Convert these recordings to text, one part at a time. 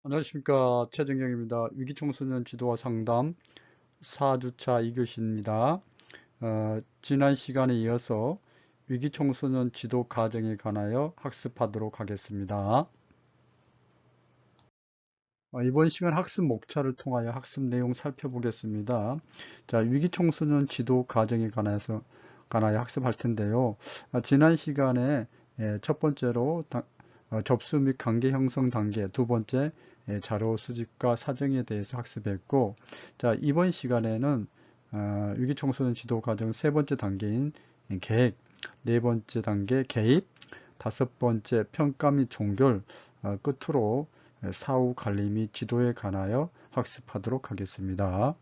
안녕하십니까. 최정경입니다. 위기청소년 지도와 상담 4주차 2교시입니다. 지난 시간에 이어서 위기청소년 지도 과정에 관하여 학습하도록 하겠습니다. 이번 시간 학습 목차를 통하여 학습 내용 살펴보겠습니다. 자, 위기청소년 지도 과정에 관하여 학습할 텐데요. 지난 시간에 첫 번째로 접수 및 관계 형성 단계, 두 번째 자료 수집과 사정에 대해서 학습했고, 자, 이번 시간에는 위기청소년 지도 과정 세 번째 단계인 계획, 네 번째 단계 개입, 다섯 번째 평가 및 종결, 끝으로 사후 관리 및 지도에 관하여 학습하도록 하겠습니다.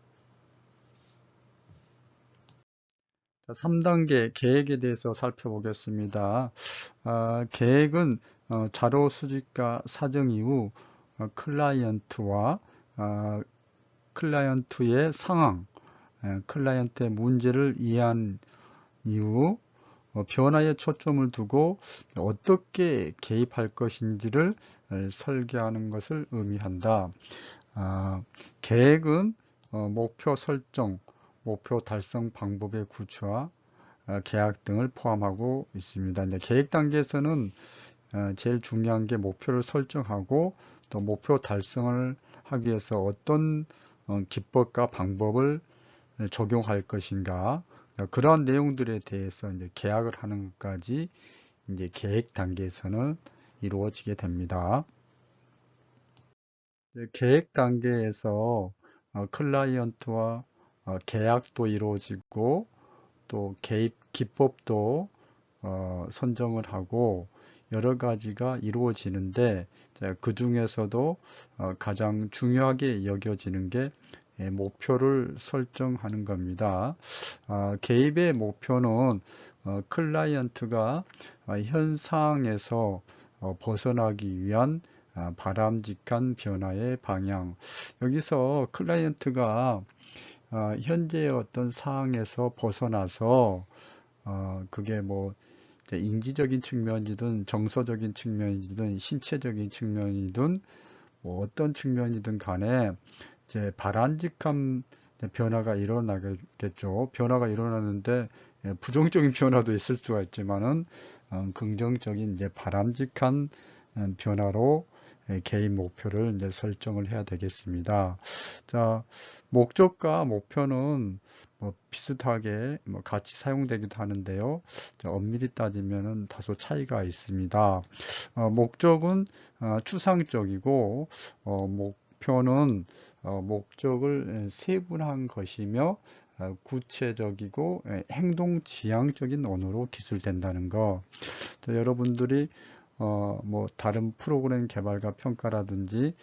자, 3단계 계획에 대해서 살펴보겠습니다. 계획은 자료 수집과 사정 이후 클라이언트와 클라이언트의 상황, 클라이언트의 문제를 이해한 이후 변화에 초점을 두고 어떻게 개입할 것인지를 설계하는 것을 의미한다. 계획은 목표 설정, 목표 달성 방법의 구체화, 계약 등을 포함하고 있습니다. 이제 계획 단계에서는 제일 중요한 게 목표를 설정하고 또 목표 달성을 하기 위해서 어떤 기법과 방법을 적용할 것인가, 그러한 내용들에 대해서 이제 계약을 하는 것까지 이제 계획 단계에서는 이루어지게 됩니다. 계획 단계에서 클라이언트와 계약도 이루어지고 또 개입 기법도 선정을 하고 여러 가지가 이루어지는데, 그 중에서도 가장 중요하게 여겨지는 게 목표를 설정하는 겁니다. 개입의 목표는 클라이언트가 현 상황에서 벗어나기 위한 바람직한 변화의 방향. 여기서 클라이언트가 현재의 어떤 상황에서 벗어나서 그게 뭐 인지적인 측면이든 정서적인 측면이든 신체적인 측면이든 뭐 어떤 측면이든 간에 이제 바람직한 변화가 일어나겠죠. 변화가 일어나는데 부정적인 변화도 있을 수가 있지만은 긍정적인 이제 바람직한 변화로 개인 목표를 이제 설정을 해야 되겠습니다. 자, 목적과 목표는 뭐 비슷하게 뭐 같이 사용되기도 하는데요. 자, 엄밀히 따지면은 다소 차이가 있습니다. 목적은 추상적이고 목표는 목적을 세분한 것이며 구체적이고 행동 지향적인 언어로 기술된다는 거. 여러분들이 뭐 다른 프로그램 개발과 평가라든지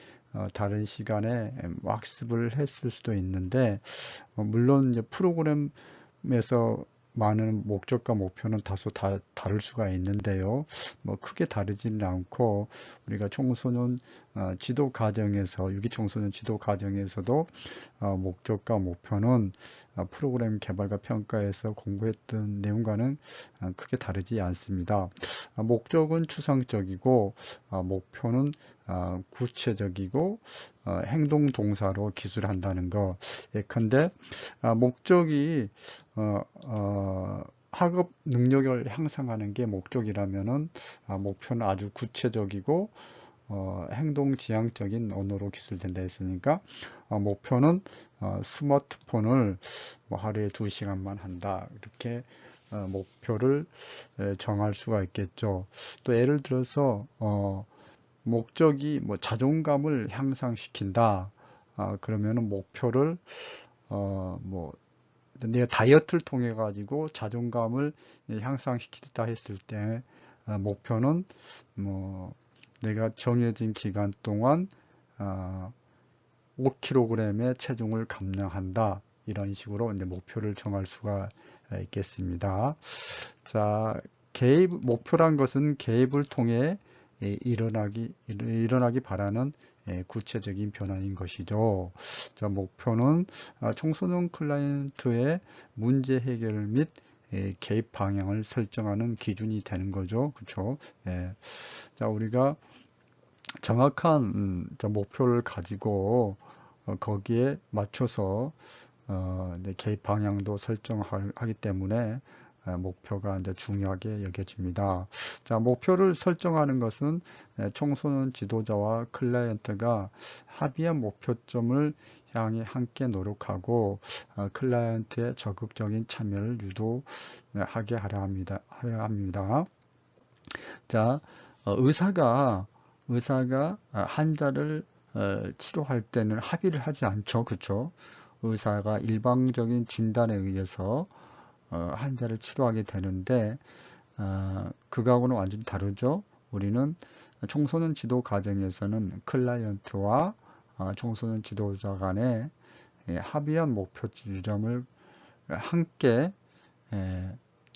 다른 시간에 학습을 했을 수도 있는데, 물론 이제 프로그램에서 많은 목적과 목표는 다소 다를 수가 있는데요. 뭐 크게 다르지는 않고 우리가 청소년 지도 과정에서 유기 청소년 지도 과정에서도 목적과 목표는 프로그램 개발과 평가에서 공부했던 내용과는 크게 다르지 않습니다. 목적은 추상적이고 목표는 구체적이고 행동 동사로 기술한다는 거. 예컨대 목적이 학업 능력을 향상하는 게 목적이라면은 목표는 아주 구체적이고 행동 지향적인 언어로 기술된다 했으니까 목표는 스마트폰을 뭐 하루에 2시간만 한다, 이렇게 목표를 정할 수가 있겠죠. 또 예를 들어서 목적이 뭐 자존감을 향상시킨다, 그러면은 목표를 뭐 내가 다이어트를 통해 가지고 자존감을 향상시키다 했을 때 목표는 뭐 내가 정해진 기간 동안 5kg의 체중을 감량한다, 이런 식으로 이제 목표를 정할 수가 있겠습니다. 자, 개입 목표란 것은 개입을 통해 일어나기 바라는 구체적인 변화인 것이죠. 자, 목표는 청소년 클라이언트의 문제 해결 및 개입 방향을 설정하는 기준이 되는 거죠. 그렇죠? 자, 우리가 정확한 목표를 가지고 거기에 맞춰서 이제 개입 방향도 설정하기 때문에 목표가 이제 중요하게 여겨집니다. 자, 목표를 설정하는 것은 청소년 지도자와 클라이언트가 합의한 목표점을 향해 함께 노력하고 클라이언트의 적극적인 참여를 유도하게 하려 합니다. 자, 의사가 환자를 치료할 때는 합의를 하지 않죠. 그렇죠? 의사가 일방적인 진단에 의해서 환자를 치료하게 되는데 그거하고는 완전히 다르죠. 우리는 청소년 지도 과정에서는 클라이언트와 청소년 지도자 간에 합의한 목표 지점을 함께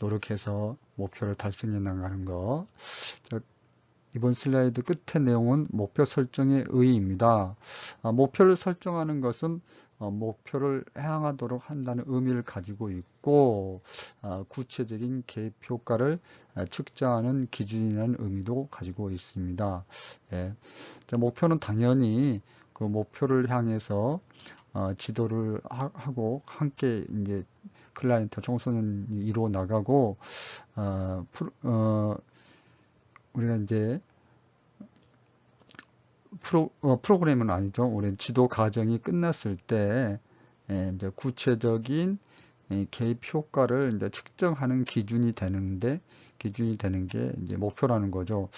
노력해서 목표를 달성해 나가는 거. 이번 슬라이드 끝의 내용은 목표 설정의 의의입니다. 목표를 설정하는 것은 목표를 향하도록 한다는 의미를 가지고 있고 구체적인 개입 효과를 측정하는 기준이라는 의미도 가지고 있습니다. 예. 목표는 당연히 그 목표를 향해서 지도를 하고 함께 이제 클라이언트 청소년이 이루어 나가고 우리가 이제 프로그램은 아니죠. 우리 지도 과정이 끝났을 때 이제 구체적인 개입 효과를 이제 측정하는 기준이 되는 게 이제 목표라는 거죠.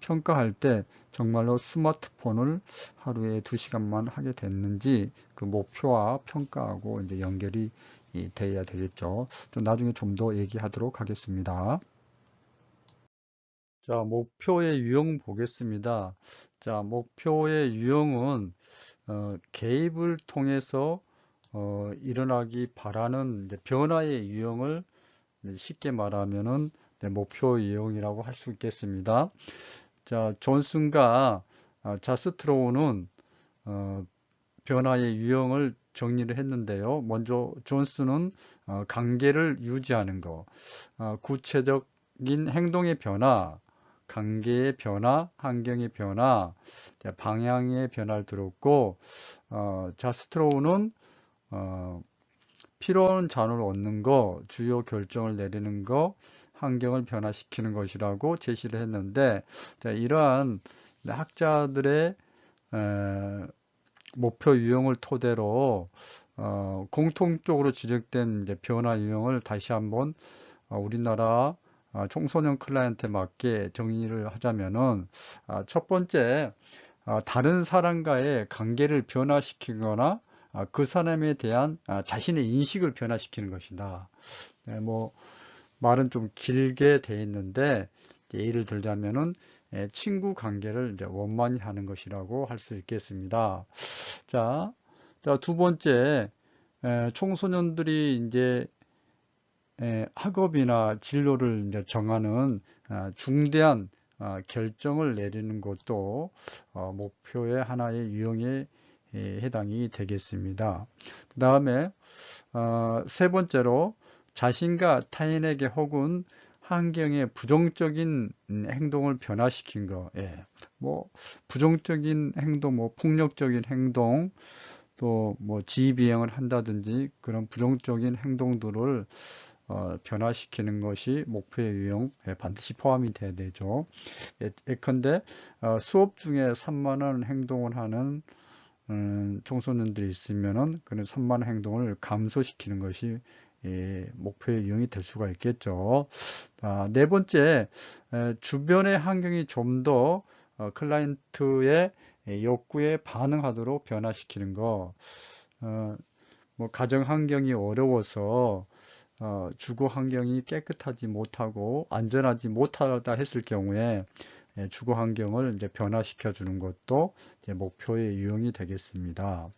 평가할 때 정말로 스마트폰을 하루에 2시간만 하게 됐는지 그 목표와 평가하고 이제 연결이 돼야 되겠죠. 나중에 좀 더 얘기하도록 하겠습니다. 자, 목표의 유형 보겠습니다. 자, 목표의 유형은 개입을 통해서 일어나기 바라는 이제 변화의 유형을 쉽게 말하면은 목표 유형이라고 할 수 있겠습니다. 자, 존슨과 자스트로우는 변화의 유형을 정리를 했는데요. 먼저 존슨은 관계를 유지하는 거, 구체적인 행동의 변화, 관계의 변화, 환경의 변화, 방향의 변화를 들었고 자스트로우는 필요한 자원을 얻는 거, 주요 결정을 내리는 거, 환경을 변화시키는 것이라고 제시를 했는데 이러한 학자들의 목표 유형을 토대로 공통적으로 지적된 이제 변화 유형을 다시 한번 우리나라 청소년 클라이언트에 맞게 정의를 하자면은 첫 번째 다른 사람과의 관계를 변화시키거나 그 사람에 대한 자신의 인식을 변화시키는 것이다. 뭐 말은 좀 길게 돼 있는데 예를 들자면은 친구 관계를 이제 원만히 하는 것이라고 할 수 있겠습니다. 자, 두 번째 청소년들이 이제 학업이나 진로를 이제 정하는 중대한 결정을 내리는 것도 목표의 하나의 유형에 해당이 되겠습니다. 그 다음에 세 번째로 자신과 타인에게 혹은 환경에 부정적인 행동을 변화시킨 거. 뭐 부정적인 행동, 뭐 폭력적인 행동, 또 뭐 지휘비행을 한다든지 그런 부정적인 행동들을 변화시키는 것이 목표의 유형에 반드시 포함이 돼야 되죠. 예컨대 수업 중에 산만한 행동을 하는 청소년들이 있으면은 그런 산만한 행동을 감소시키는 것이 목표의 유형이 될 수가 있겠죠. 네 번째, 주변의 환경이 좀 더 클라이언트의 욕구에 반응하도록 변화시키는 거. 뭐 가정 환경이 어려워서 주거 환경이 깨끗하지 못하고 안전하지 못하다 했을 경우에 주거 환경을 이제 변화시켜 주는 것도 이제 목표의 유형이 되겠습니다.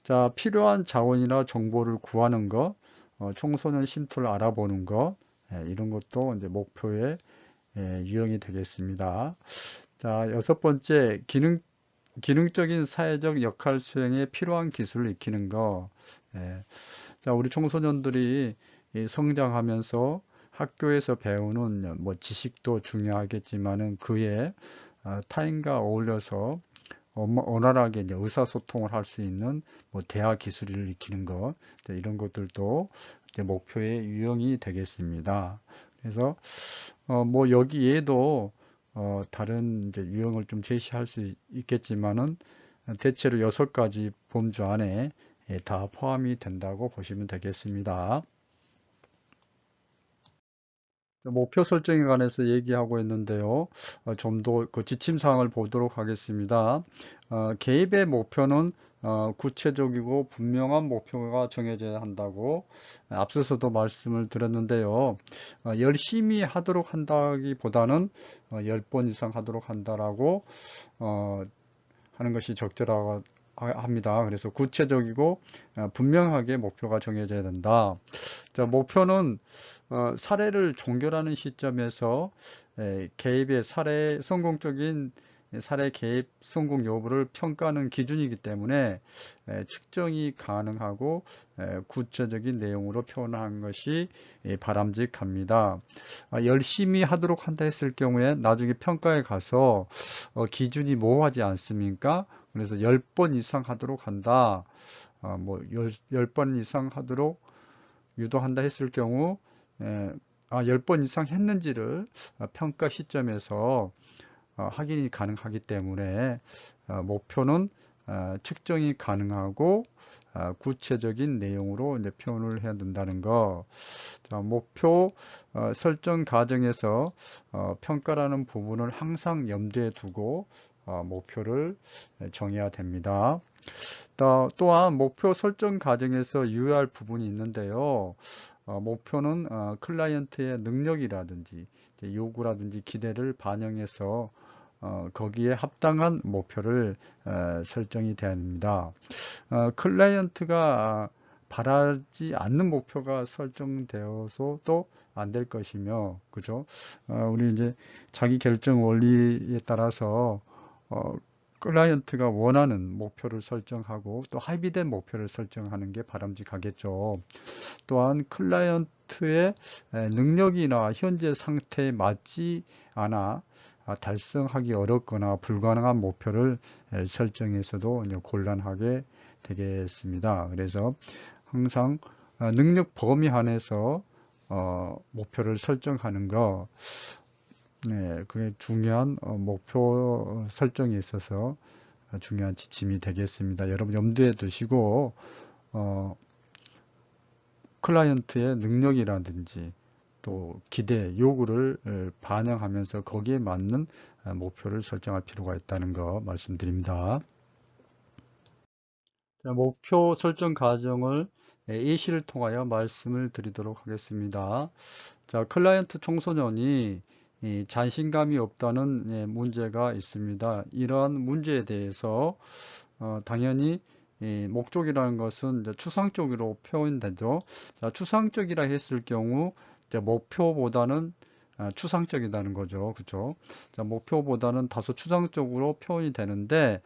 자, 필요한 자원이나 정보를 구하는 것, 청소년 쉼터를 알아보는 것, 이런 것도 이제 목표의 유형이 되겠습니다. 자, 여섯 번째, 기능적인 사회적 역할 수행에 필요한 기술을 익히는 것. 자, 우리 청소년들이 성장하면서 학교에서 배우는 뭐 지식도 중요하겠지만은 그에 타인과 어울려서 원활하게 이제 의사소통을 할 수 있는 뭐 대화 기술을 익히는 것, 이런 것들도 이제 목표의 유형이 되겠습니다. 그래서 뭐 여기에도 다른 이제 유형을 좀 제시할 수 있겠지만은 대체로 6가지 범주 안에 다 포함이 된다고 보시면 되겠습니다. 목표 설정에 관해서 얘기하고 있는데요. 좀 더 그 지침 사항을 보도록 하겠습니다. 개입의 목표는 구체적이고 분명한 목표가 정해져야 한다고 앞서서도 말씀을 드렸는데요. 열심히 하도록 한다기보다는 10번 이상 하도록 한다라고 하는 것이 적절하고 합니다. 그래서 구체적이고 분명하게 목표가 정해져야 된다. 자, 목표는 사례를 종결하는 시점에서 개입의 성공적인 사례 개입 성공 여부를 평가하는 기준이기 때문에 측정이 가능하고 구체적인 내용으로 표현하는 것이 바람직합니다. 열심히 하도록 한다 했을 경우에 나중에 평가에 가서 기준이 모호하지 않습니까? 그래서 10번 이상 하도록 한다. 뭐 10번 이상 하도록 유도한다 했을 경우 10번 이상 했는지를 평가 시점에서 확인이 가능하기 때문에 목표는 측정이 가능하고 구체적인 내용으로 이제 표현을 해야 된다는 거. 자, 목표 설정 과정에서 평가라는 부분을 항상 염두에 두고 목표를 정해야 됩니다. 또한 목표 설정 과정에서 유의할 부분이 있는데요. 목표는 클라이언트의 능력이라든지 요구라든지 기대를 반영해서 거기에 합당한 목표를 설정이 돼야 합니다. 클라이언트가 바라지 않는 목표가 설정되어서도 안 될 것이며, 그죠? 우리 이제 자기 결정 원리에 따라서 클라이언트가 원하는 목표를 설정하고 또 합의된 목표를 설정하는 게 바람직하겠죠. 또한 클라이언트의 능력이나 현재 상태에 맞지 않아 달성하기 어렵거나 불가능한 목표를 설정해서도 곤란하게 되겠습니다. 그래서 항상 능력 범위 안에서 목표를 설정하는 거, 그게 중요한 목표 설정에 있어서 중요한 지침이 되겠습니다. 여러분 염두에 두시고 클라이언트의 능력이라든지 또 기대, 요구를 반영하면서 거기에 맞는 목표를 설정할 필요가 있다는 거 말씀드립니다. 자, 목표 설정 과정을 예시를 통하여 말씀을 드리도록 하겠습니다. 자, 클라이언트 청소년이 자신감이 없다는 문제가 있습니다. 이러한 문제에 대해서 당연히 목적이라는 것은 이제 추상적으로 표현되죠. 자, 추상적이라 했을 경우 이제 목표보다는 추상적이라는 거죠. 그죠? 자, 목표보다는 다소 추상적으로 표현이 되는데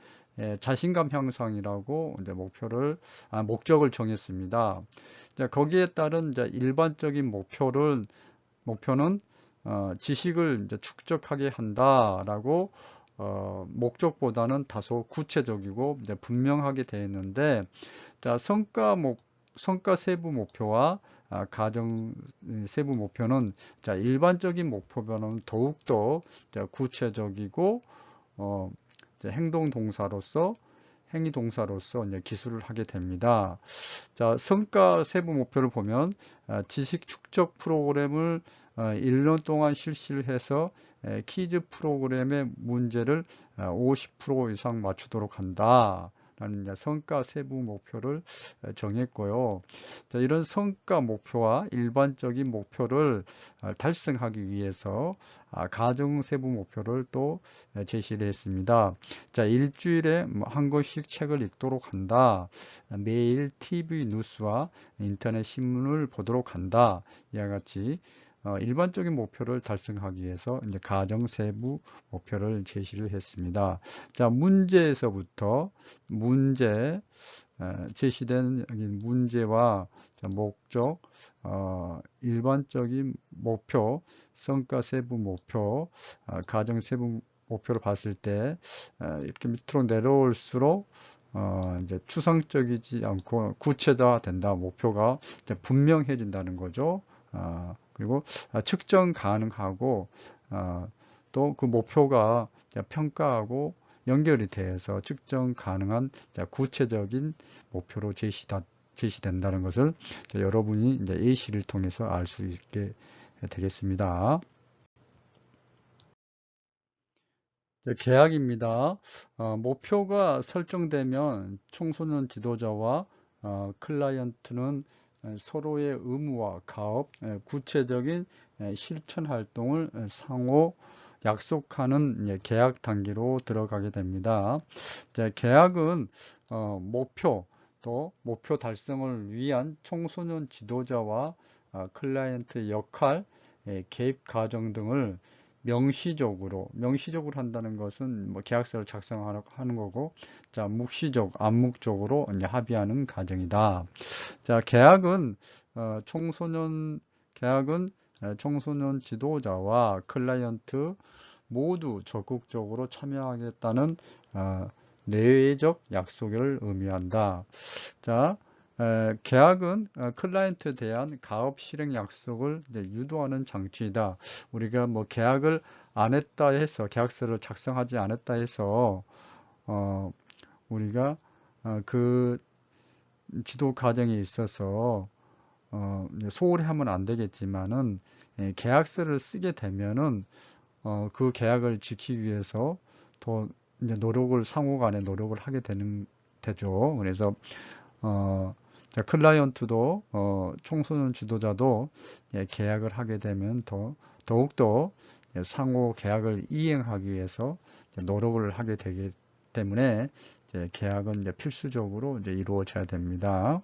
자신감 향상이라고 이제 목적을 정했습니다. 자, 거기에 따른 이제 일반적인 목표는 지식을 이제 축적하게 한다라고 목적보다는 다소 구체적이고 이제 분명하게 되어 있는데, 자, 성과 세부 목표와 가정 세부 목표는 자, 일반적인 목표보다는 더욱더 구체적이고 행동 동사로서 행위 동사로서 이제 기술을 하게 됩니다. 자, 성과 세부 목표를 보면 지식 축적 프로그램을 1년 동안 실시를 해서 퀴즈 프로그램의 문제를 50% 이상 맞추도록 한다. 라는 성과 세부 목표를 정했고요. 자, 이런 성과 목표와 일반적인 목표를 달성하기 위해서 가정 세부 목표를 또 제시를 했습니다. 자, 일주일에 한 권씩 책을 읽도록 한다. 매일 TV 뉴스와 인터넷 신문을 보도록 한다. 이와 같이 일반적인 목표를 달성하기 위해서 이제 가정 세부 목표를 제시를 했습니다. 자, 문제에서부터 제시된 문제와 목적, 일반적인 목표, 성과 세부 목표, 가정 세부 목표를 봤을 때 이렇게 밑으로 내려올수록 이제 추상적이지 않고 구체화된다. 목표가 이제 분명해진다는 거죠. 그리고 측정 가능하고 또 그 목표가 평가하고 연결이 돼서 측정 가능한 구체적인 목표로 제시된다는 것을 여러분이 이제 A씨를 통해서 알 수 있게 되겠습니다. 계약입니다. 목표가 설정되면 청소년 지도자와 클라이언트는 서로의 의무와 가업, 구체적인 실천 활동을 상호 약속하는 계약 단계로 들어가게 됩니다. 계약은 목표, 또 목표 달성을 위한 청소년 지도자와 클라이언트 역할, 개입 과정 등을 명시적으로 한다는 것은 뭐 계약서를 작성하는 거고, 자, 암묵적으로 이제 합의하는 과정이다. 자, 어, 청소년, 계약은 청소년 지도자와 클라이언트 모두 적극적으로 참여하겠다는 내외적 약속을 의미한다. 자, 계약은 클라이언트에 대한 가업 실행 약속을 유도하는 장치이다. 우리가 뭐 계약을 안 했다 해서, 계약서를 작성하지 않았다 해서 어, 우리가 그 지도 과정에 있어서 소홀히 하면 안 되겠지만은 계약서를 쓰게 되면은 그 계약을 지키기 위해서 더 이제 상호 간에 노력을 하게 되죠. 그래서 클라이언트도 청소년 지도자도 계약을 하게 되면 더욱더 상호 계약을 이행하기 위해서 노력을 하게 되기 때문에 계약은 필수적으로 이루어져야 됩니다.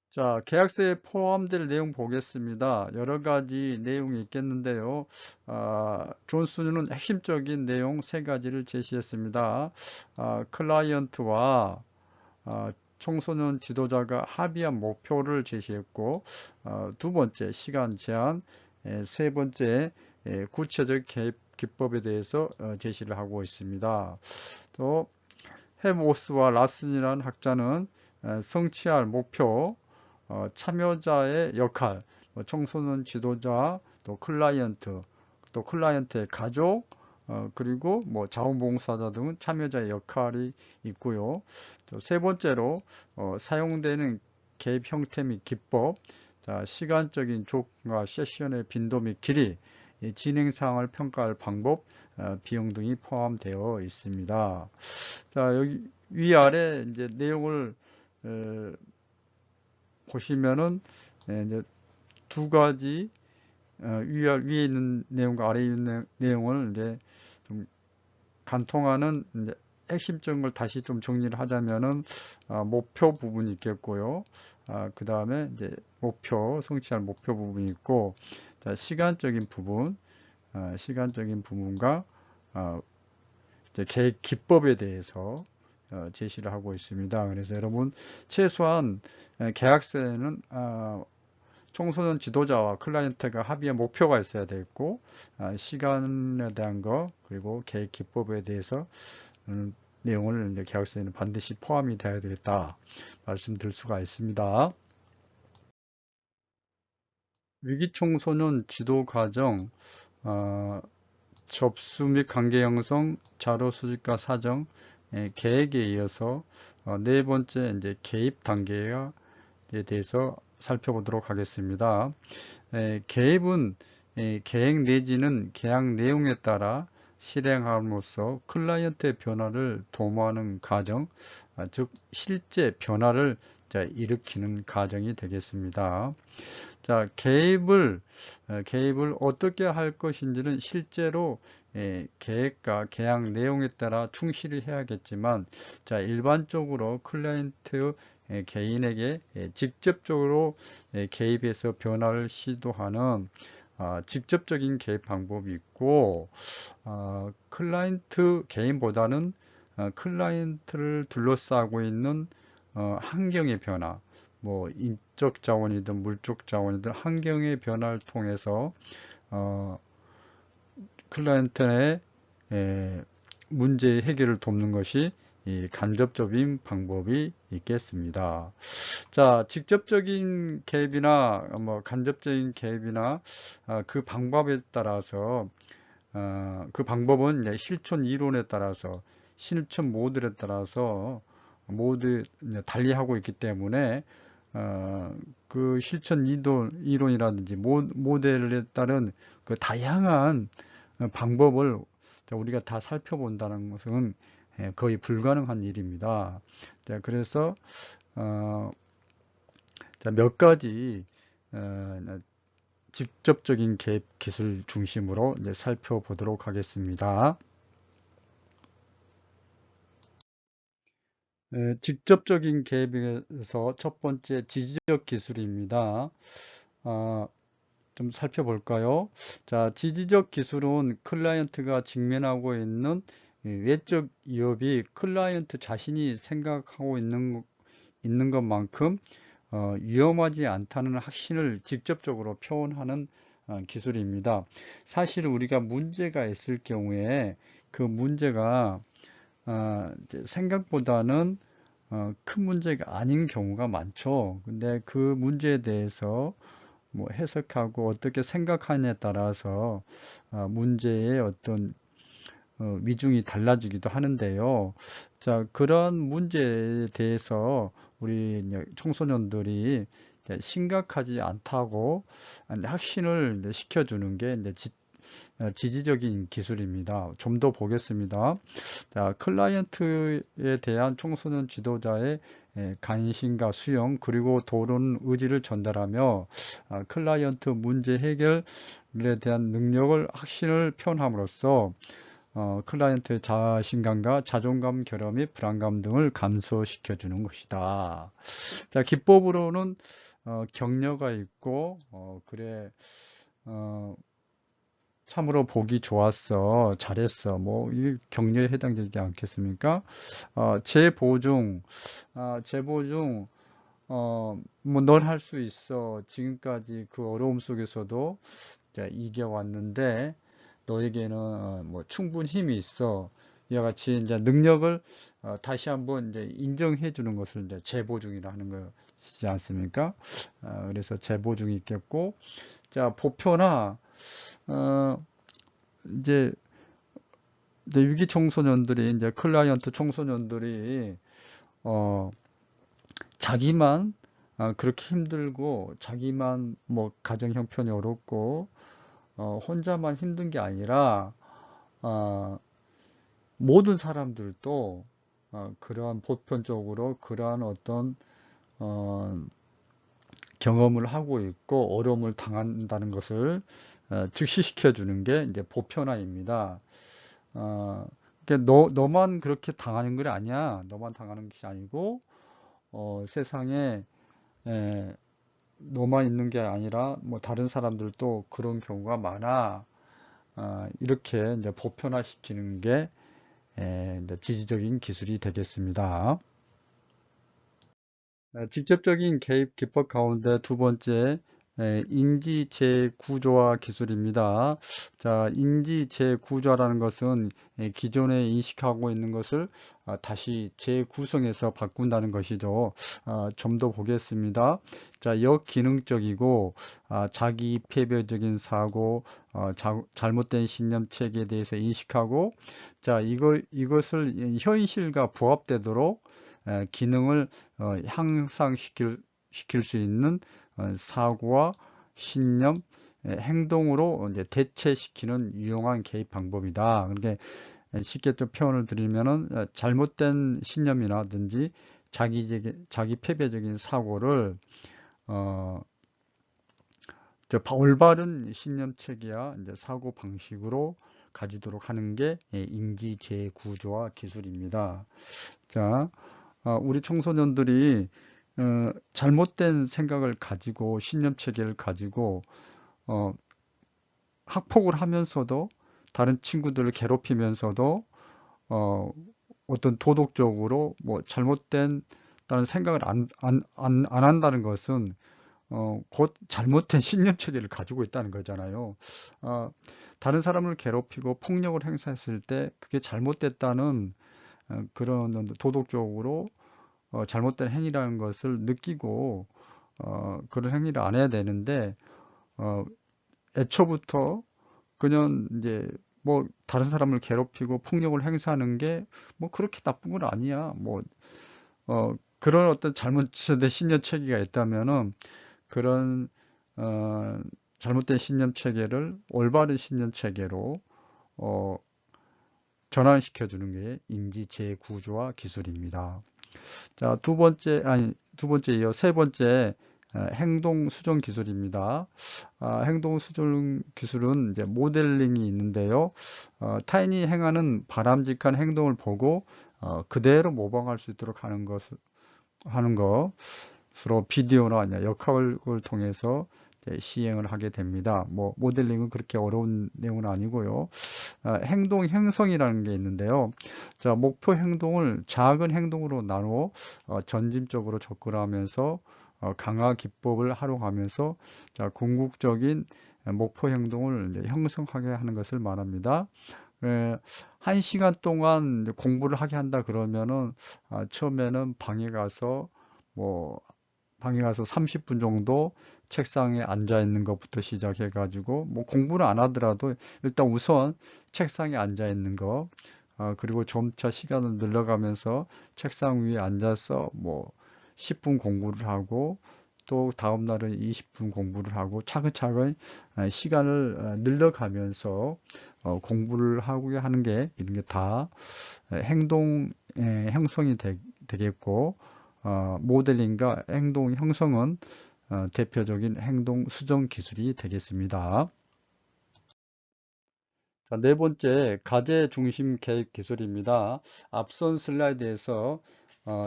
자, 계약서에 포함될 내용 보겠습니다. 여러 가지 내용이 있겠는데요. 존슨은 핵심적인 내용 세 가지를 제시했습니다. 클라이언트와 청소년 지도자가 합의한 목표를 제시했고, 두 번째, 시간 제한, 세 번째, 구체적 개입 기법에 대해서 제시를 하고 있습니다. 또 헤모스와 라슨이라는 학자는 성취할 목표, 참여자의 역할, 청소년 지도자, 또 클라이언트의 가족, 그리고 뭐 자원봉사자 등은 참여자의 역할이 있고요. 또 세 번째로 사용되는 개입 형태 및 기법, 자, 시간적인 조건과 세션의 빈도 및 길이, 진행 사항을 평가할 방법, 비용 등이 포함되어 있습니다. 자, 여기 위아래 이제 내용을 보시면은 이제 두 가지 위에 있는 내용과 아래에 있는 내용을 이제 좀 간통하는 이제 핵심적인 걸 다시 좀 정리를 하자면은 목표 부분이 있겠고요. 그 다음에 이제 성취할 목표 부분이 있고, 자, 시간적인 부분과 이제 계획 기법에 대해서 제시를 하고 있습니다. 그래서 여러분 최소한 계약서에는 청소년 지도자와 클라이언트가 합의한 목표가 있어야 되겠고, 시간에 대한 거, 그리고 계획 기법에 대해서 내용을 이제 계약서에는 반드시 포함이 되어야 되겠다 말씀드릴 수가 있습니다. 위기 청소년 지도 과정, 접수 및 관계 형성, 자료 수집과 사정, 계획에 이어서 네 번째 이제 개입 단계에 대해서 살펴보도록 하겠습니다. 개입은 계획 내지는 계약 내용에 따라 실행함으로써 클라이언트의 변화를 도모하는 과정, 즉 실제 변화를 일으키는 과정이 되겠습니다. 자, 개입을 어떻게 할 것인지는 실제로 계획과 계약 내용에 따라 충실히 해야겠지만, 자, 일반적으로 클라이언트 개인에게 직접적으로 개입해서 변화를 시도하는 직접적인 개입 방법이 있고, 클라이언트 개인보다는 클라이언트를 둘러싸고 있는 환경의 변화, 뭐 인적 자원이든 물적 자원이든 환경의 변화를 통해서 클라이언트의 문제 해결을 돕는 것이 이 간접적인 방법이 있겠습니다. 자, 직접적인 개입이나 뭐 간접적인 개입이나 그 방법에 따라서 그 방법은 이제 실천 이론에 따라서 실천 모델에 따라서 모두 달리하고 있기 때문에 그 실천 이론이라든지 모델에 따른 그 다양한 방법을 우리가 다 살펴본다는 것은 거의 불가능한 일입니다. 자, 그래서 몇 가지 직접적인 개입 기술 중심으로 이제 살펴보도록 하겠습니다. 직접적인 개입에서 첫 번째 지지적 기술입니다. 좀 살펴볼까요? 자, 지지적 기술은 클라이언트가 직면하고 있는 외적 위협이 클라이언트 자신이 생각하고 있는 것만큼 위험하지 않다는 확신을 직접적으로 표현하는 기술입니다. 사실 우리가 문제가 있을 경우에 그 문제가 생각보다는 큰 문제가 아닌 경우가 많죠. 근데 그 문제에 대해서 뭐 해석하고 어떻게 생각하느냐에 따라서 문제의 어떤 위중이 달라지기도 하는데요. 자, 그런 문제에 대해서 우리 청소년들이 심각하지 않다고 확신을 시켜주는 게 지지적인 기술입니다. 좀 더 보겠습니다. 자, 클라이언트에 대한 청소년 지도자의 관심과 수용 그리고 도론 의지를 전달하며 클라이언트 문제 해결에 대한 능력을 확신을 표현함으로써 클라이언트의 자신감과 자존감 결여 및 불안감 등을 감소시켜 주는 것이다. 자, 기법으로는 격려가 있고 그래 참으로 보기 좋았어, 잘했어, 뭐 이 격려에 해당되지 않겠습니까? 재보증, 재보증, 뭐 넌 할 수 있어. 지금까지 그 어려움 속에서도 이제 이겨왔는데 너에게는 뭐 충분히 힘이 있어. 이와 같이 이제 능력을 다시 한번 이제 인정해 주는 것을 이제 재보증이라 하는 것이지 않습니까? 그래서 재보증이 있겠고, 자, 보표나 어, 이제 위기 청소년들이 이제 클라이언트 청소년들이 어, 자기만 그렇게 힘들고 자기만 뭐 가정 형편이 어렵고 혼자만 힘든 게 아니라 어, 모든 사람들도 그러한 보편적으로 그러한 어떤 어, 경험을 하고 있고 어려움을 당한다는 것을 즉시시켜 주는 게 이제 보편화입니다. 그러니까 너만 그렇게 당하는 건 아니야. 너만 당하는 것이 아니고 세상에 에, 너만 있는 게 아니라 뭐 다른 사람들도 그런 경우가 많아. 이렇게 이제 보편화시키는 게 이제 지지적인 기술이 되겠습니다. 직접적인 개입 기법 가운데 두 번째 인지 재구조화 기술입니다. 자, 인지 재구조화라는 것은 기존에 인식하고 있는 것을 다시 재구성해서 바꾼다는 것이죠. 좀 더 보겠습니다. 자, 역기능적이고 자기 폐쇄적인 사고, 잘못된 신념 체계에 대해서 인식하고, 자, 이것을 현실과 부합되도록 기능을 향상시킬 수 있는 사고와 신념, 행동으로 이제 대체시키는 유용한 개입 방법이다. 그러니까 쉽게 좀 표현을 드리면은 잘못된 신념이라든지 자기 패배적인 사고를 어, 올바른 신념 체계와 이제 사고 방식으로 가지도록 하는 게 인지 재구조화 기술입니다. 자, 우리 청소년들이 잘못된 생각을 가지고 신념 체계를 가지고 어, 학폭을 하면서도 다른 친구들을 괴롭히면서도 어떤 도덕적으로 뭐 잘못된 다는 생각을 안 한다는 것은 곧 잘못된 신념 체계를 가지고 있다는 거잖아요. 어, 다른 사람을 괴롭히고 폭력을 행사했을 때 그게 잘못됐다는 그런 도덕적으로 잘못된 행위라는 것을 느끼고 그런 행위를 안 해야 되는데 어, 애초부터 그냥 이제 뭐 다른 사람을 괴롭히고 폭력을 행사하는 게 뭐 그렇게 나쁜 건 아니야. 뭐 그런 어떤 잘못된 신념 체계가 있다면은 그런 어, 잘못된 신념 체계를 올바른 신념 체계로 어, 전환시켜 주는 게 인지 재구조화 기술입니다. 자, 두 번째 이어 세 번째 행동 수정 기술입니다. 행동 수정 기술은 이제 모델링이 있는데요. 타인이 행하는 바람직한 행동을 보고 그대로 모방할 수 있도록 하는 것으로 비디오나 역학을 통해서 시행을 하게 됩니다. 뭐 모델링은 그렇게 어려운 내용은 아니고요. 행동 형성이라는 게 있는데요. 자, 목표 행동을 작은 행동으로 나누어 전진적으로 접근하면서 강화 기법을 활용하면서 자, 궁극적인 목표 행동을 이제 형성하게 하는 것을 말합니다. 한 시간 동안 이제 공부를 하게 한다 그러면은 처음에는 뭐 방에 가서 30분 정도 책상에 앉아 있는 것부터 시작해 가지고 뭐 공부를 안 하더라도 일단 우선 책상에 앉아 있는 거 그리고 점차 시간을 늘려가면서 책상 위에 앉아서 뭐 10분 공부를 하고 또 다음 날은 20분 공부를 하고 차근차근 시간을 늘려가면서 공부를 하고 하는 게 이런 게 다 행동 형성이 되겠고 모델링과 행동 형성은 대표적인 행동 수정 기술이 되겠습니다. 자, 네 번째, 가제 중심 계획 기술입니다. 앞선 슬라이드에서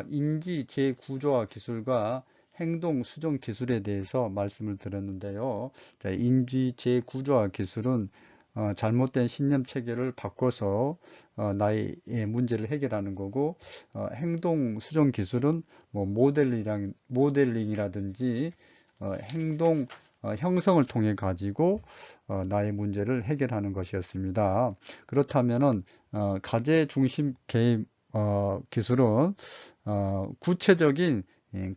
인지 재구조화 기술과 행동 수정 기술에 대해서 말씀을 드렸는데요. 자, 인지 재구조화 기술은 잘못된 신념 체계를 바꿔서 나의 문제를 해결하는 거고, 행동 수정 기술은 뭐 모델링이라든지 행동 형성을 통해 가지고 나의 문제를 해결하는 것이었습니다. 그렇다면은 가제 중심 개입 기술은 구체적인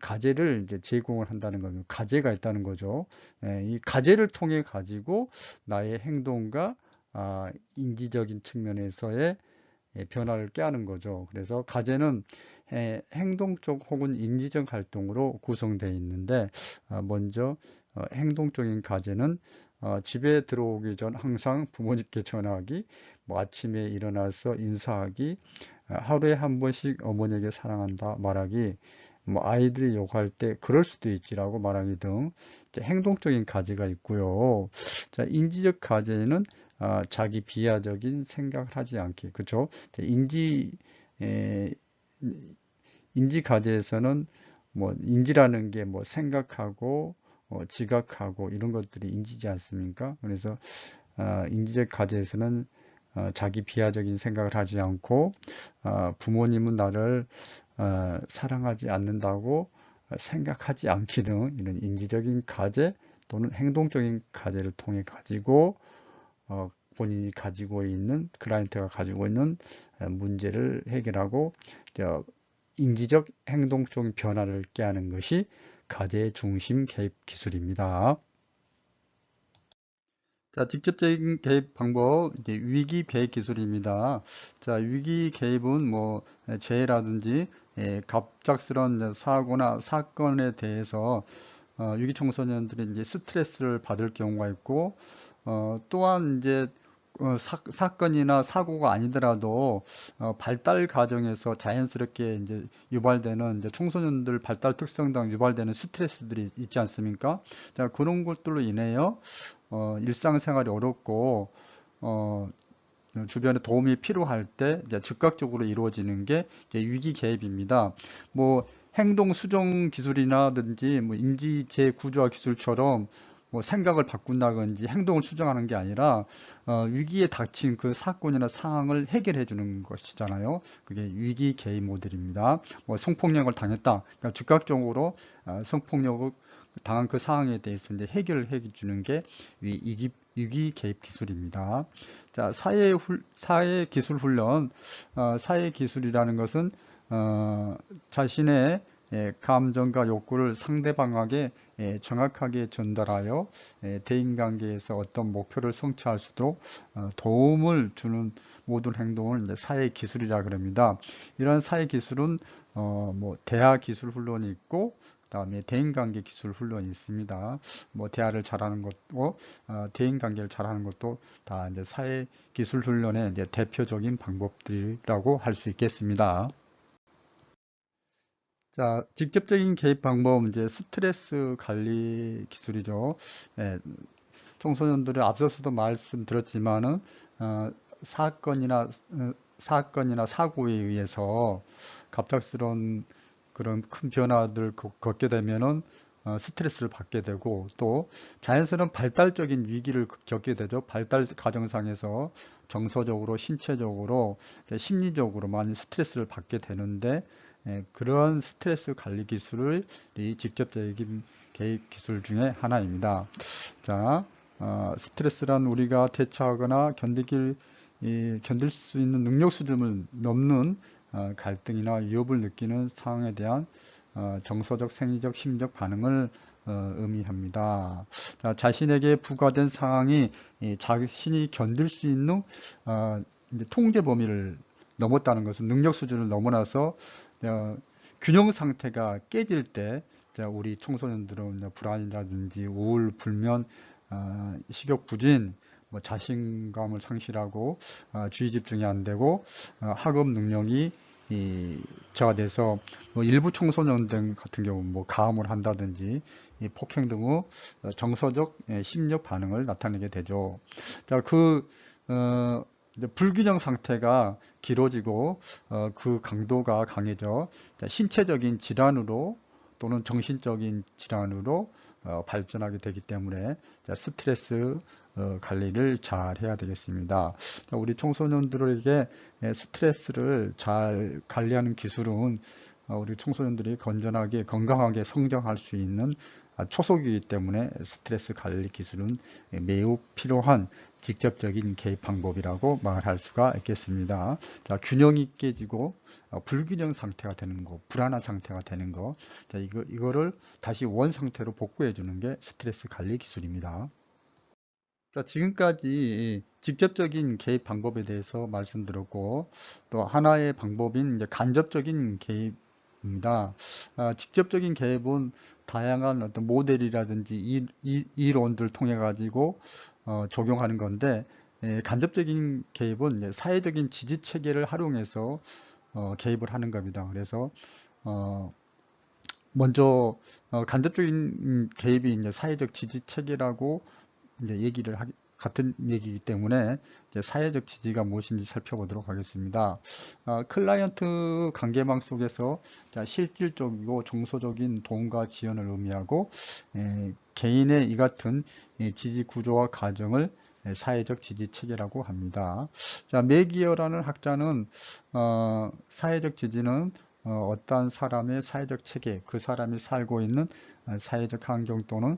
가제를 이제 제공을 한다는 겁니다. 가제가 있다는 거죠. 이 가제를 통해 가지고 나의 행동과 인지적인 측면에서의 변화를 꾀하는 거죠. 그래서 가제는 행동적 혹은 인지적 활동으로 구성되어 있는데 먼저 행동적인 가제는 집에 들어오기 전 항상 부모님께 전화하기, 뭐 아침에 일어나서 인사하기, 하루에 한 번씩 어머니에게 사랑한다 말하기, 뭐 아이들이 욕할 때 그럴 수도 있지라고 말하기 등 행동적인 가제가 있고요. 자, 인지적 가제는 자기 비하적인 생각을 하지 않기, 그렇죠? 에, 인지 가제에서는 뭐 인지라는 게 뭐 생각하고 지각하고 이런 것들이 인지지 않습니까? 그래서 인지적 가제에서는 자기 비하적인 생각을 하지 않고 부모님은 나를 사랑하지 않는다고 생각하지 않기 등 이런 인지적인 가제 또는 행동적인 가제를 통해 가지고 본인이 가지고 있는 클라이언트가 가지고 있는 문제를 해결하고 인지적 행동적 변화를 꾀하는 것이 가제 중심 개입 기술입니다. 자, 직접적인 개입 방법, 이제 위기 개입 기술입니다. 자, 위기 개입은 뭐 재해라든지 갑작스러운 사고나 사건에 대해서 위기 청소년들이 이제 스트레스를 받을 경우가 있고 또한 이제 사건이나 사고가 아니더라도 발달 과정에서 자연스럽게 이제 유발되는 이제 청소년들 발달 특성상 유발되는 스트레스들이 있지 않습니까? 자, 그런 것들로 인해요 일상생활이 어렵고 어, 주변에 도움이 필요할 때 이제 즉각적으로 이루어지는 게 이제 위기 개입입니다. 뭐 행동 수정 기술이라든지 뭐 인지 재구조화 기술처럼 뭐 생각을 바꾼다든지 행동을 수정하는 게 아니라 위기에 닥친 그 사건이나 상황을 해결해 주는 것이잖아요. 그게 위기 개입 모델입니다. 뭐 성폭력을 당했다. 그러니까 즉각적으로 성폭력을 당한 그 상황에 대해서 이제 해결을 해 주는 게 위기 개입 기술입니다. 자, 사회 기술 훈련, 사회 기술이라는 것은 자신의 감정과 욕구를 상대방에게 정확하게 전달하여 대인관계에서 어떤 목표를 성취할 수 있도록 도움을 주는 모든 행동을 이제 사회 기술이라 그럽니다. 이러한 사회 기술은 뭐 대화 기술 훈련이 있고, 그다음에 대인관계 기술 훈련이 있습니다. 뭐 대화를 잘하는 것도 대인관계를 잘하는 것도 다 이제 사회 기술 훈련의 이제 대표적인 방법들이라고 할 수 있겠습니다. 자, 직접적인 개입 방법, 이제 스트레스 관리 기술이죠. 예, 청소년들의 앞서서도 말씀드렸지만은, 사건이나, 사건이나 사고에 의해서 갑작스러운 그런 큰 변화들 겪게 되면은, 스트레스를 받게 되고, 또 자연스러운 발달적인 위기를 겪게 되죠. 발달 과정상에서 정서적으로, 신체적으로, 심리적으로 많이 스트레스를 받게 되는데, 그런 스트레스 관리 기술을 이 직접적인 개입 기술 중에 하나입니다. 자, 스트레스란 우리가 대처하거나 견딜 수 있는 능력 수준을 넘는 갈등이나 위협을 느끼는 상황에 대한 정서적, 생리적, 심리적 반응을 의미합니다. 자, 자신에게 부과된 상황이 자신이 견딜 수 있는 이제 통제 범위를 넘었다는 것은 능력 수준을 넘어나서 균형 상태가 깨질 때 우리 청소년들은 불안이라든지 우울, 불면, 식욕 부진, 뭐 자신감을 상실하고 주의 집중이 안 되고 학업 능력이 저하돼서 뭐 일부 청소년들 같은 경우 뭐 가음을 한다든지 폭행 등의 정서적 심리적 반응을 나타내게 되죠. 자, 불균형 상태가 길어지고 그 강도가 강해져 신체적인 질환으로 또는 정신적인 질환으로 발전하게 되기 때문에 스트레스 관리를 잘 해야 되겠습니다. 우리 청소년들에게 스트레스를 잘 관리하는 기술은 우리 청소년들이 건전하게 건강하게 성장할 수 있는 초석이기 때문에 스트레스 관리 기술은 매우 필요한 직접적인 개입 방법이라고 말할 수가 있겠습니다. 자, 균형이 깨지고 불균형 상태가 되는 거, 불안한 상태가 되는 거, 자, 이거를 다시 원 상태로 복구해 주는 게 스트레스 관리 기술입니다. 자, 지금까지 직접적인 개입 방법에 대해서 말씀드렸고, 또 하나의 방법인 이제 간접적인 개입입니다. 직접적인 개입은 다양한 어떤 모델이라든지 이론들 통해 가지고 적용하는 건데, 간접적인 개입은 이제 사회적인 지지 체계를 활용해서 개입을 하는 겁니다. 그래서 어, 먼저 간접적인 개입이 이제 사회적 지지 체계라고 이제 같은 얘기이기 때문에 이제 사회적 지지가 무엇인지 살펴보도록 하겠습니다. 클라이언트 관계망 속에서 실질적이고 정서적인 도움과 지원을 의미하고 개인의 이 같은 지지 구조와 과정을 사회적 지지 체계라고 합니다. 자, 매기어라는 학자는 사회적 지지는 어떠한 사람의 사회적 체계, 그 사람이 살고 있는 사회적 환경 또는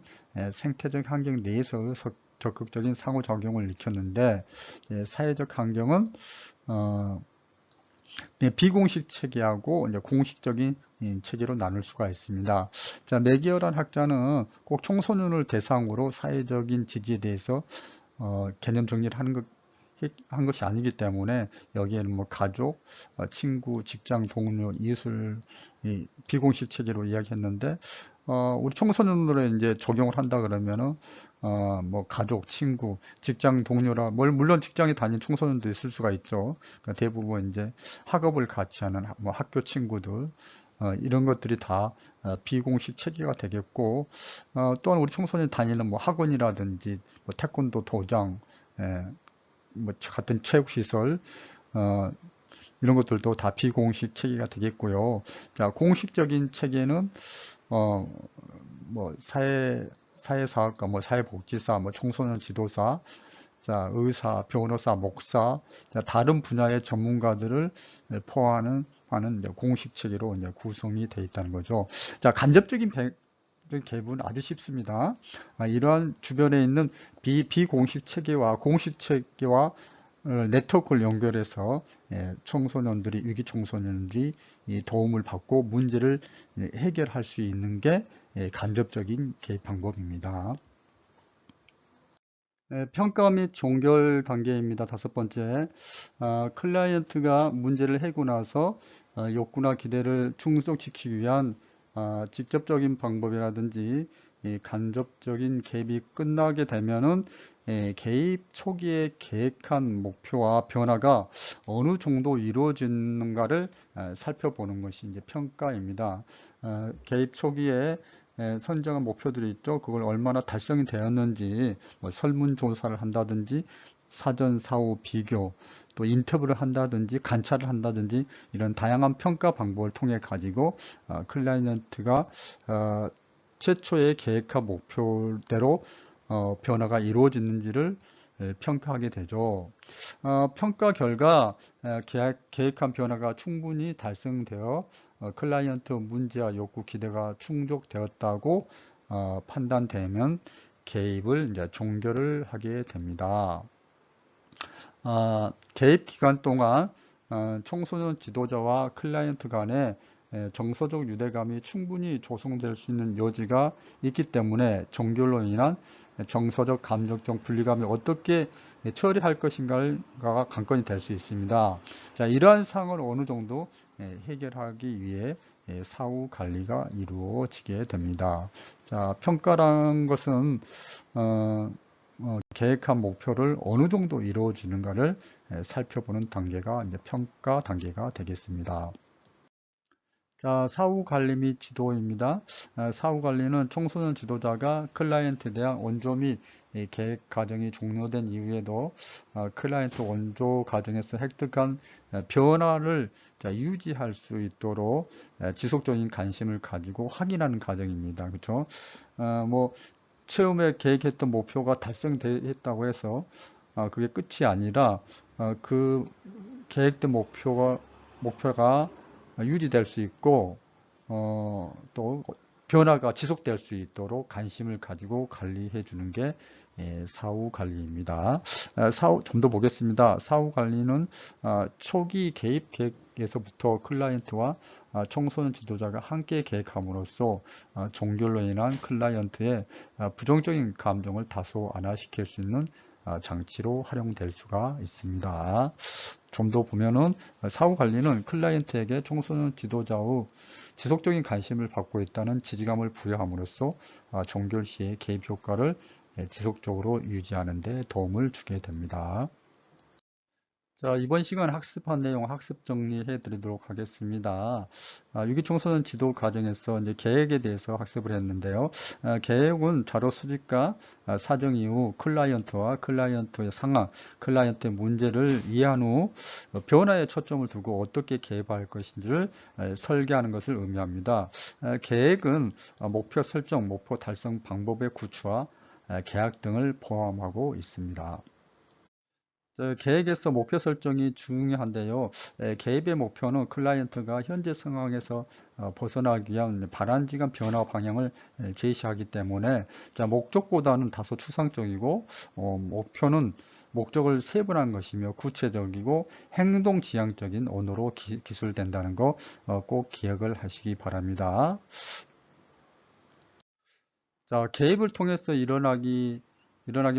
생태적 환경 내에서 적극적인 상호작용을 일으켰는데, 사회적 환경은 비공식 체계하고 이제 공식적인 체계로 나눌 수가 있습니다. 자, 매기어란 학자는 꼭 청소년을 대상으로 사회적인 지지에 대해서 개념 정리를 한 것이 아니기 때문에 여기에는 뭐 가족, 친구, 직장 동료, 이웃을 비공식 체계로 이야기했는데 우리 청소년들에 이제 적용을 한다 그러면은 뭐 가족, 친구, 직장 동료라 물론 직장에 다니는 청소년도 있을 수가 있죠. 그러니까 대부분 이제 학업을 같이 하는 뭐 학교 친구들 이런 것들이 다 비공식 체계가 되겠고 또한 우리 청소년이 다니는 뭐 학원이라든지 뭐 태권도 도장 뭐 같은 체육시설 이런 것들도 다 비공식 체계가 되겠고요. 자, 공식적인 체계는 뭐 사회사학과, 뭐 사회복지사, 뭐 청소년 지도사, 자, 의사, 변호사, 목사, 자, 다른 분야의 전문가들을 포함하는 공식 체계로 이제 구성이 되어 있다는 거죠. 자, 간접적인 개입은 아주 쉽습니다. 이러한 주변에 있는 비공식 체계와 공식 체계와 네트워크를 연결해서 청소년들이 위기 청소년들이 이 도움을 받고 문제를 해결할 수 있는 게 간접적인 개입 방법입니다. 평가 및 종결 단계입니다. 다섯 번째, 클라이언트가 문제를 해고 나서 욕구나 기대를 충족시키기 위한 직접적인 방법이라든지 간접적인 개입이 끝나게 되면은 개입 초기에 계획한 목표와 변화가 어느 정도 이루어지는가를 살펴보는 것이 이제 평가입니다. 개입 초기에 선정한 목표들이 있죠. 그걸 얼마나 달성이 되었는지 뭐 설문조사를 한다든지 사전 사후 비교 또 인터뷰를 한다든지 관찰을 한다든지 이런 다양한 평가 방법을 통해 가지고 클라이언트가 최초의 계획한 목표대로 변화가 이루어지는지를 평가하게 되죠. 평가 결과 계획한 변화가 충분히 달성되어 클라이언트 문제와 욕구 기대가 충족되었다고 판단되면 개입을 이제 종결을 하게 됩니다. 개입 기간 동안 청소년 지도자와 클라이언트 간의 정서적 유대감이 충분히 조성될 수 있는 여지가 있기 때문에 종결로 인한 정서적 감정적 분리감을 어떻게 처리할 것인가가 관건이 될 수 있습니다. 자, 이러한 사항을 어느 정도 해결하기 위해 사후 관리가 이루어지게 됩니다. 자, 평가라는 것은 계획한 목표를 어느 정도 이루어지는가를 살펴보는 단계가 이제 평가 단계가 되겠습니다. 자, 사후 관리 및 지도입니다. 사후 관리는 청소년 지도자가 클라이언트에 대한 원조 및 계획 과정이 종료된 이후에도 클라이언트 원조 과정에서 획득한 변화를 유지할 수 있도록 지속적인 관심을 가지고 확인하는 과정입니다. 그렇죠? 뭐 처음에 계획했던 목표가 달성됐다고 해서 그게 끝이 아니라 그 계획된 목표가 유지될 수 있고 또 변화가 지속될 수 있도록 관심을 가지고 관리해 주는 게 사후 관리입니다. 좀 더 보겠습니다. 사후 관리는 초기 개입 계획에서부터 클라이언트와 청소년 지도자가 함께 계획함으로써 종결로 인한 클라이언트의 부정적인 감정을 다소 완화시킬 수 있는 장치로 활용될 수가 있습니다. 좀 더 보면은 사후 관리는 클라이언트에게 청소년 지도자의 지속적인 관심을 받고 있다는 지지감을 부여함으로써 종결 시의 개입 효과를 지속적으로 유지하는 데 도움을 주게 됩니다. 자, 이번 시간 학습한 내용 학습 정리해 드리도록 하겠습니다. 유기청소년 지도 과정에서 이제 계획에 대해서 학습을 했는데요. 계획은 자료 수집과 사정 이후 클라이언트와 클라이언트의 상황, 클라이언트의 문제를 이해한 후 변화에 초점을 두고 어떻게 개입할 것인지를 설계하는 것을 의미합니다. 계획은 목표 설정, 목표 달성 방법의 구체화, 계약 등을 포함하고 있습니다. 계획에서 목표 설정이 중요한데요. 개입의 목표는 클라이언트가 현재 상황에서 벗어나기 위한 바람직한 변화 방향을 제시하기 때문에 목적보다는 다소 추상적이고 목표는 목적을 세분한 것이며 구체적이고 행동 지향적인 언어로 기술된다는 거 꼭 기억을 하시기 바랍니다. 자, 개입을 통해서 일어나기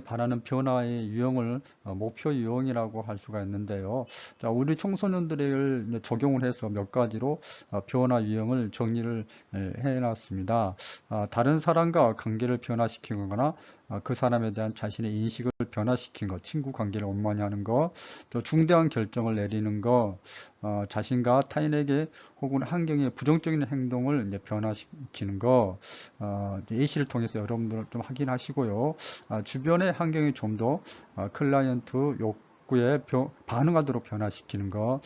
바라는 변화의 유형을 목표 유형이라고 할 수가 있는데요. 자, 우리 청소년들을 이제 적용을 해서 몇 가지로 변화 유형을 정리를 해놨습니다. 다른 사람과 관계를 변화시키거나 그 사람에 대한 자신의 인식을 변화시킨 것, 친구 관계를 원만히 하는 것, 또 중대한 결정을 내리는 것, 자신과 타인에게 혹은 환경에 부정적인 행동을 이제 변화시키는 것, 예시를 통해서 여러분들 좀 확인하시고요. 주변의 환경이 좀 더 클라이언트 욕구에 반응하도록 변화시키는 것,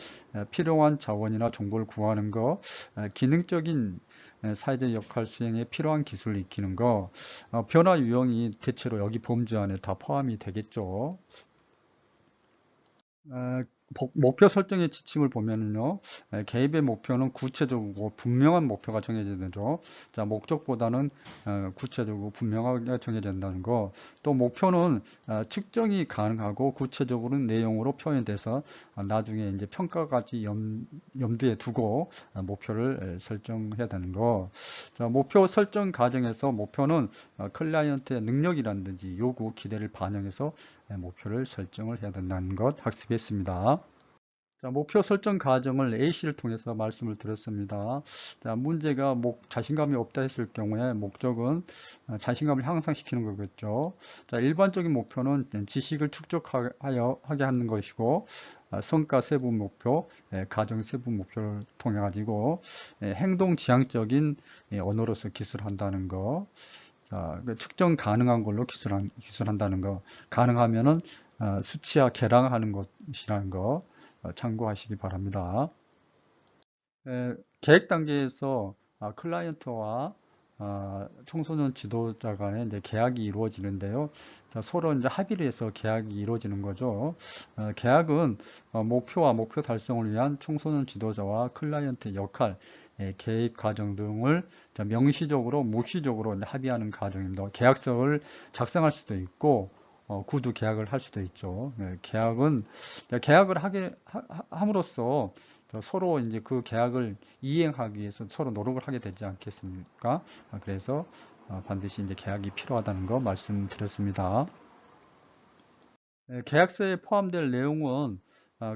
필요한 자원이나 정보를 구하는 것, 기능적인 사회적 역할 수행에 필요한 기술을 익히는 것, 변화 유형이 대체로 여기 범주 안에 다 포함이 되겠죠. 목표 설정의 지침을 보면은요, 개입의 목표는 구체적이고 분명한 목표가 정해져야 되죠. 자, 목적보다는 구체적이고 분명하게 정해진다는 거. 또 목표는 측정이 가능하고 구체적으로는 내용으로 표현돼서 나중에 이제 평가까지 염두에 두고 목표를 설정해야 되는 거. 자, 목표 설정 과정에서 목표는 클라이언트의 능력이라든지 요구, 기대를 반영해서 목표를 설정을 해야 된다는 것 학습했습니다. 자, 목표 설정 과정을 A씨를 통해서 말씀을 드렸습니다. 자, 문제가 자신감이 없다 했을 경우에 목적은 자신감을 향상시키는 거겠죠. 자, 일반적인 목표는 지식을 축적하게 하는 것이고, 성과 세부 목표, 가정 세부 목표를 통해 가지고 행동 지향적인 언어로서 기술한다는 거. 자, 측정 가능한 걸로 기술한다는 거. 가능하면은 수치화 계량하는 것이라는 거 참고하시기 바랍니다. 계획 단계에서 클라이언트와 청소년 지도자 간에 이제 계약이 이루어지는데요. 자, 서로 이제 합의를 해서 계약이 이루어지는 거죠. 계약은 목표와 목표 달성을 위한 청소년 지도자와 클라이언트의 역할, 계획 과정 등을 명시적으로, 묵시적으로 합의하는 과정입니다. 계약서를 작성할 수도 있고, 구두 계약을 할 수도 있죠. 계약을 함으로써 서로 이제 그 계약을 이행하기 위해서 서로 노력을 하게 되지 않겠습니까? 그래서 반드시 이제 계약이 필요하다는 거 말씀드렸습니다. 계약서에 포함될 내용은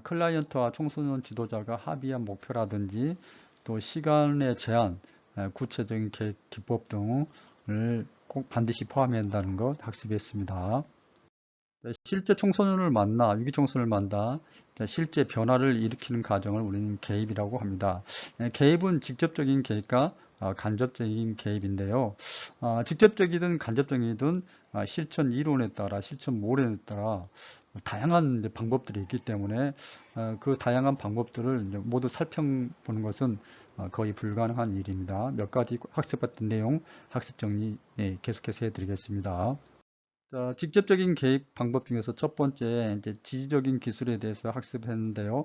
클라이언트와 청소년 지도자가 합의한 목표라든지 또 시간의 제한, 구체적인 계획 기법 등을 꼭 반드시 포함해야 한다는 것 학습했습니다. 실제 청소년을 만나, 위기 청소년을 만나 실제 변화를 일으키는 과정을 우리는 개입이라고 합니다. 개입은 직접적인 개입과 간접적인 개입인데요. 직접적이든 간접적이든 실천 이론에 따라, 실천 모델에 따라 다양한 방법들이 있기 때문에 그 다양한 방법들을 모두 살펴보는 것은 거의 불가능한 일입니다. 몇 가지 학습했던 내용, 학습 정리 계속해서 해드리겠습니다. 자, 직접적인 개입 방법 중에서 첫 번째 이제 지지적인 기술에 대해서 학습했는데요.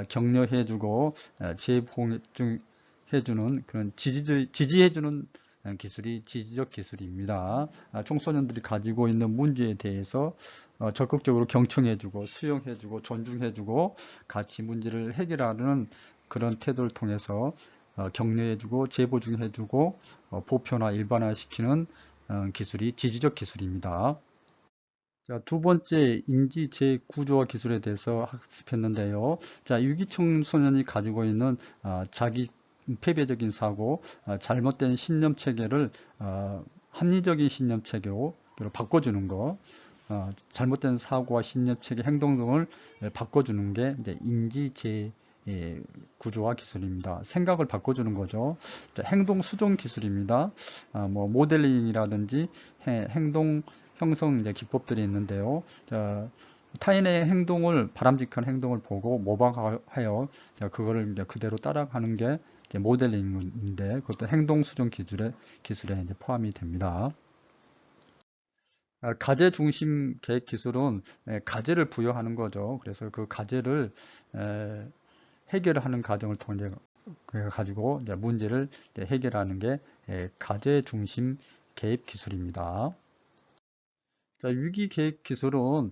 격려해주고 재봉해주는 그런 지지해주는 기술이 지지적 기술입니다. 청소년들이 가지고 있는 문제에 대해서 적극적으로 경청해주고 수용해주고 존중해주고 같이 문제를 해결하는 그런 태도를 통해서 격려해주고 재보증해주고 보편화 일반화시키는 기술이 지지적 기술입니다. 자, 두 번째 인지 재구조화 기술에 대해서 학습했는데요. 자, 유기청소년이 가지고 있는 자기 패배적인 사고, 잘못된 신념 체계를 합리적인 신념 체계로 바꿔주는 거, 잘못된 사고와 신념 체계, 행동 등을 바꿔주는 게 이제 인지 재 구조화 기술입니다. 생각을 바꿔주는 거죠. 자, 행동 수정 기술입니다. 뭐 모델링이라든지 행동 형성 이제 기법들이 있는데요. 자, 타인의 행동을 바람직한 행동을 보고 모방하여 그거를 이제 그대로 따라가는 게 이제 모델링인데 그것도 행동 수정 기술에 이제 포함이 됩니다. 가제 중심 계획 기술은 가제를 부여하는 거죠. 그래서 그 가제를 해결하는 과정을 통해 가지고 이제 문제를 이제 해결하는 게 가제 중심 개입 기술입니다. 자, 위기 계획 기술은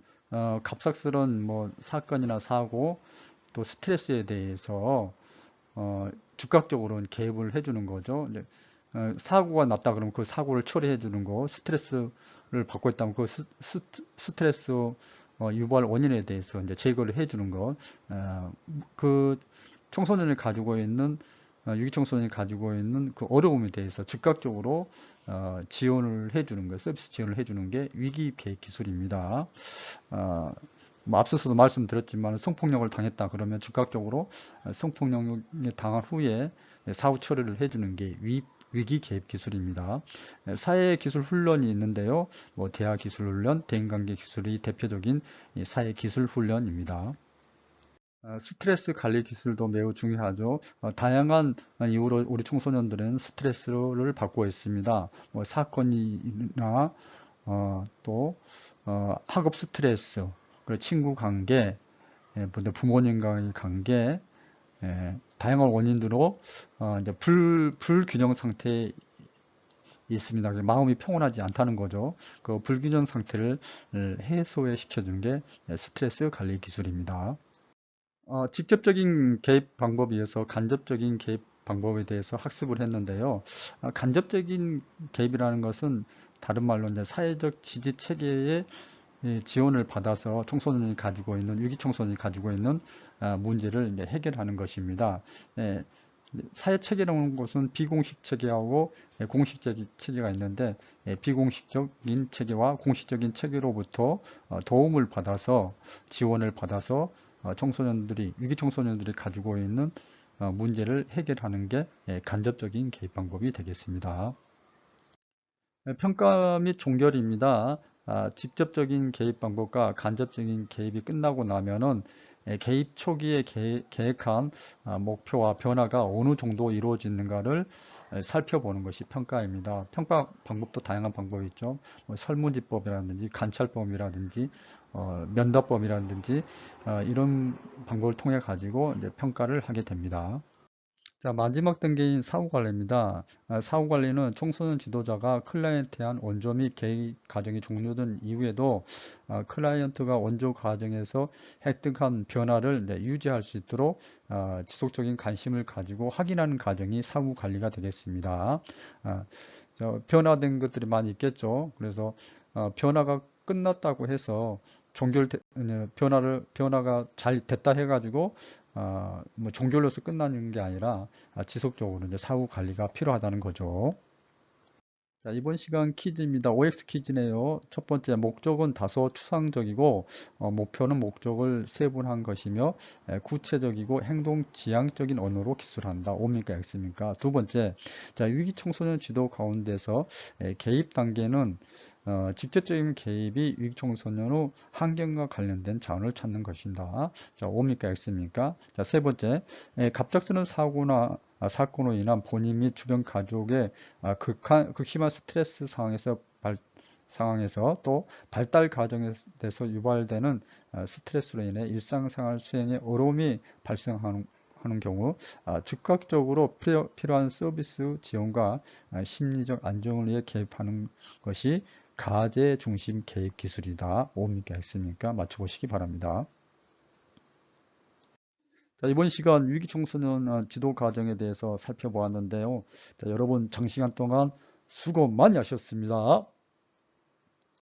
갑작스런 뭐 사건이나 사고 또 스트레스에 대해서 즉각적으로 개입을 해주는 거죠. 이제, 사고가 났다 그러면 그 사고를 처리해 주는 거, 스트레스를 받고 있다면 그 스트레스 유발 원인에 대해서 이제 제거를 해 주는 거, 그 청소년이 가지고 있는 유기청소년이 가지고 있는 그 어려움에 대해서 즉각적으로 지원을 해주는 거, 서비스 지원을 해주는 게 위기 계획 기술입니다. 뭐 앞서서도 말씀드렸지만 성폭력을 당했다 그러면 즉각적으로 성폭력을 당한 후에 사후 처리를 해주는 게 위기 개입 기술입니다. 사회 기술 훈련이 있는데요. 뭐 대화 기술 훈련, 대인관계 기술이 대표적인 사회 기술 훈련입니다. 스트레스 관리 기술도 매우 중요하죠. 다양한 이유로 우리 청소년들은 스트레스를 받고 있습니다. 뭐 사건이나 또 학업 스트레스, 그리고 친구 관계, 부모님과의 관계, 다양한 원인으로 이제 불균형 상태에 있습니다. 마음이 평온하지 않다는 거죠. 그 불균형 상태를 해소해 시켜주는 게 스트레스 관리 기술입니다. 직접적인 개입 방법에 의해서 간접적인 개입 방법에 대해서 학습을 했는데요. 간접적인 개입이라는 것은 다른 말로 이제 사회적 지지 체계의 지원을 받아서 청소년이 가지고 있는 위기 청소년이 가지고 있는 문제를 이제 해결하는 것입니다. 예, 사회 체계라는 것은 비공식 체계하고 공식적인 체계가 있는데 비공식적인 체계와 공식적인 체계로부터 도움을 받아서 지원을 받아서 청소년들이 위기 청소년들이 가지고 있는 문제를 해결하는 게 간접적인 개입 방법이 되겠습니다. 평가 및 종결입니다. 직접적인 개입 방법과 간접적인 개입이 끝나고 나면은 개입 초기에 계획한 목표와 변화가 어느 정도 이루어지는가를 살펴보는 것이 평가입니다. 평가 방법도 다양한 방법이 있죠. 뭐 설문지법이라든지 관찰법이라든지 면담법이라든지 이런 방법을 통해 가지고 이제 평가를 하게 됩니다. 자, 마지막 단계인 사후관리입니다. 사후관리는 청소년 지도자가 클라이언트에 한 원조 및 개입 과정이 종료된 이후에도 클라이언트가 원조 과정에서 획득한 변화를 유지할 수 있도록 지속적인 관심을 가지고 확인하는 과정이 사후관리가 되겠습니다. 아, 변화된 것들이 많이 있겠죠. 그래서 변화가 끝났다고 해서 변화가 잘 됐다 해가지고 뭐 종결로서 끝나는 게 아니라 지속적으로 이제 사후 관리가 필요하다는 거죠. 자, 이번 시간 퀴즈입니다. OX 퀴즈네요. 첫 번째, 목적은 다소 추상적이고 목표는 목적을 세분한 것이며 구체적이고 행동 지향적인 언어로 기술한다. O입니까 X입니까? 두 번째, 자, 위기 청소년 지도 가운데서 개입 단계는 직접적인 개입이 위기 청소년 후 환경과 관련된 자원을 찾는 것입니다. 자, O입니까 X입니까? 자, 세 번째, 갑작스러운 사건으로 인한 본인 및 주변 가족의 극심한 스트레스 상황에서 또 발달 과정에서 유발되는 스트레스로 인해 일상생활 수행에 어려움이 발생하는 경우 즉각적으로 필요한 서비스 지원과 심리적 안정을 위해 개입하는 것이 가제 중심 개입 기술이다. O입니까 X입니까? 맞춰보시기 바랍니다. 자, 이번 시간 위기 청소년 지도 과정에 대해서 살펴보았는데요. 자, 여러분 장시간 동안 수고 많이 하셨습니다.